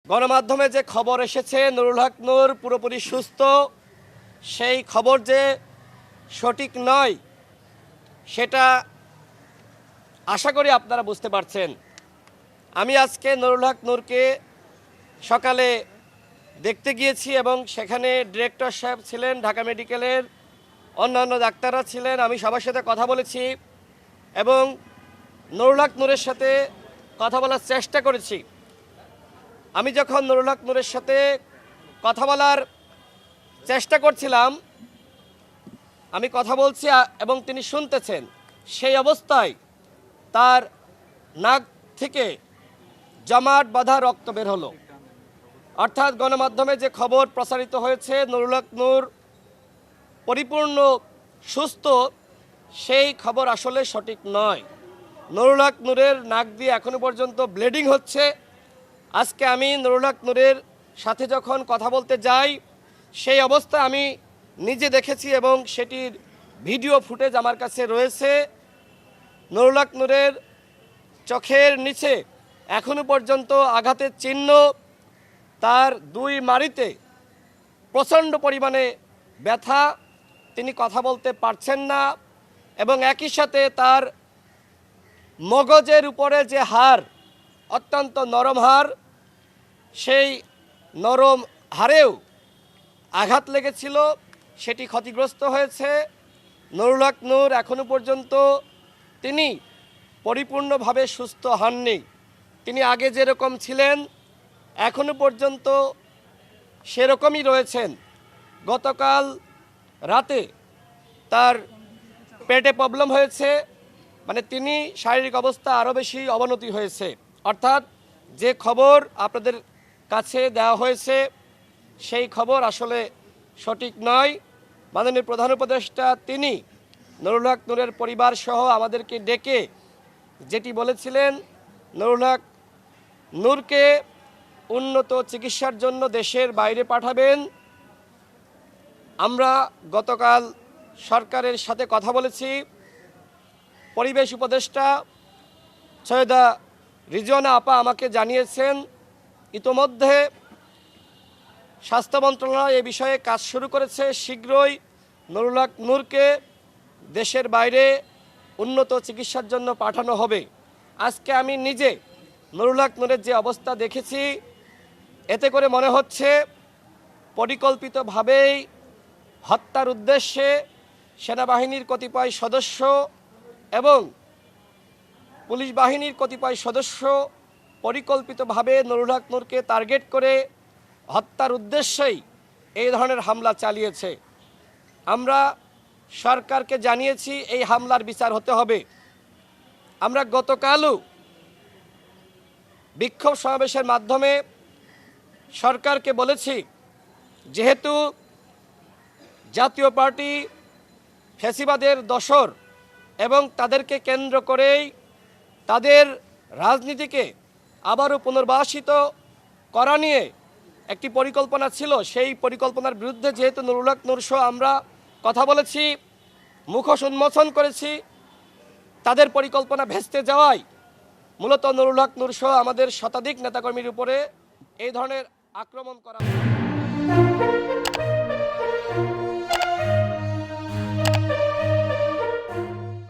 গণমাধ্যমে যে খবর এসেছে নুরুল হক নূর পুরোপুরি সুস্থ, সেই খবর যে সঠিক নয় সেটা আশা করি আপনারা বুঝতে পারছেন। আমি আজকে নুরুল হক নূরকে সকালে দেখতে গিয়েছি এবং সেখানে ডিরেক্টর সাহেব ছিলেন, ঢাকা মেডিকেলের অন্যান্য ডাক্তাররা ছিলেন। আমি সবার সাথে কথা বলেছি এবং নুরুল হক নূরের সাথে কথা বলার চেষ্টা করেছি। আমি যখন নুরুল হক নূরের সাথে কথা বলার চেষ্টা করছিলাম, আমি কথা বলছি এবং তিনি শুনতেছেন, সেই অবস্থায় তার নাক থেকে জমাট বাঁধা রক্ত বের হলো। অর্থাৎ গণমাধ্যমে যে খবর প্রচারিত হয়েছে নুরুল হক নূর পরিপূর্ণ সুস্থ, সেই খবর আসলে সঠিক নয়। নুরুল হক নূরের নাক দিয়ে এখনও পর্যন্ত ব্লিডিং হচ্ছে। আজকে আমি নুরুল হক নূরের সাথে যখন কথা বলতে যাই, সেই অবস্থা আমি নিজে দেখেছি এবং সেটির ভিডিও ফুটেজ আমার কাছে রয়েছে। নুরুল হক নূরের চোখের নিচে এখনও পর্যন্ত আঘাতের চিহ্ন, তার দুই মাড়িতে প্রচণ্ড পরিমাণে ব্যথা, তিনি কথা বলতে পারছেন না এবং একই সাথে তার মগজের উপরে যে হাড়, অত্যন্ত নরম হাড়, সেই নরম হাড়েও আঘাত লেগেছিল, সেটি ক্ষতিগ্রস্ত হয়েছে। নুরুল হক নূর এখনও পর্যন্ত তিনি পরিপূর্ণভাবে সুস্থ হননি। তিনি আগে যেরকম ছিলেন এখনও পর্যন্ত সেরকমই রয়েছেন। গতকাল রাতে তার পেটে প্রবলেম হয়েছে, মানে তিনি শারীরিক অবস্থা আরও বেশি অবনতি হয়েছে। অর্থাৎ যে খবর আপনাদের কাছে দেওয়া হয়েছে সেই খবর আসলে সঠিক নয়। মাননীয় প্রধান উপদেষ্টা তিনি নুরুল হক নূরের পরিবার সহ আমাদেরকে ডেকে যেটি বলেছিলেন, নুরুল হক নূরকে উন্নত চিকিৎসার জন্য দেশের বাইরে পাঠাবেন। আমরা গতকাল সরকারের সাথে কথা বলেছি। পরিবেশ উপদেষ্টা সৈয়দা রিজওয়ানা আপা আমাকে জানিয়েছেন ইতোমধ্যে স্বাস্থ্য মন্ত্রণালয় এ বিষয়ে কাজ শুরু করেছে। শীঘ্রই নুরুল হক নূরকে দেশের বাইরে উন্নত চিকিৎসার জন্য পাঠানো হবে। আজকে আমি নিজে নুরুল হক নূরের যে অবস্থা দেখেছি, এতে করে মনে হচ্ছে পরিকল্পিতভাবেই হত্যার উদ্দেশ্যে সেনাবাহিনীর কতিপয় সদস্য এবং পুলিশ বাহিনীর কতিপয় সদস্য পরিকল্পিতভাবে নুরুল হক নূরকে টার্গেট করে হত্যার উদ্দেশ্যেই এই ধরনের হামলা চালিয়েছে। আমরা সরকারকে জানিয়েছি এই হামলার বিচার হতে হবে। আমরা গতকালও বিক্ষোভ সমাবেশের মাধ্যমে সরকারকে বলেছি, যেহেতু জাতীয় পার্টি ফ্যাসিবাদের দোসর এবং তাদেরকে কেন্দ্র করেই তাদের রাজনীতিকে আবারও পুনর্বাসিত করা নিয়ে একটি পরিকল্পনা ছিল, সেই পরিকল্পনার বিরুদ্ধে যেহেতু নুরুল হক নূর সহ আমরা কথা বলেছি, মুখোশ উন্মোচন করেছি, তাদের পরিকল্পনা ভেস্তে যাওয়ায় মূলত নুরুল হক নূর সহ আমাদের শতাধিক নেতাকর্মীর উপরে এই ধরনের আক্রমণ করা।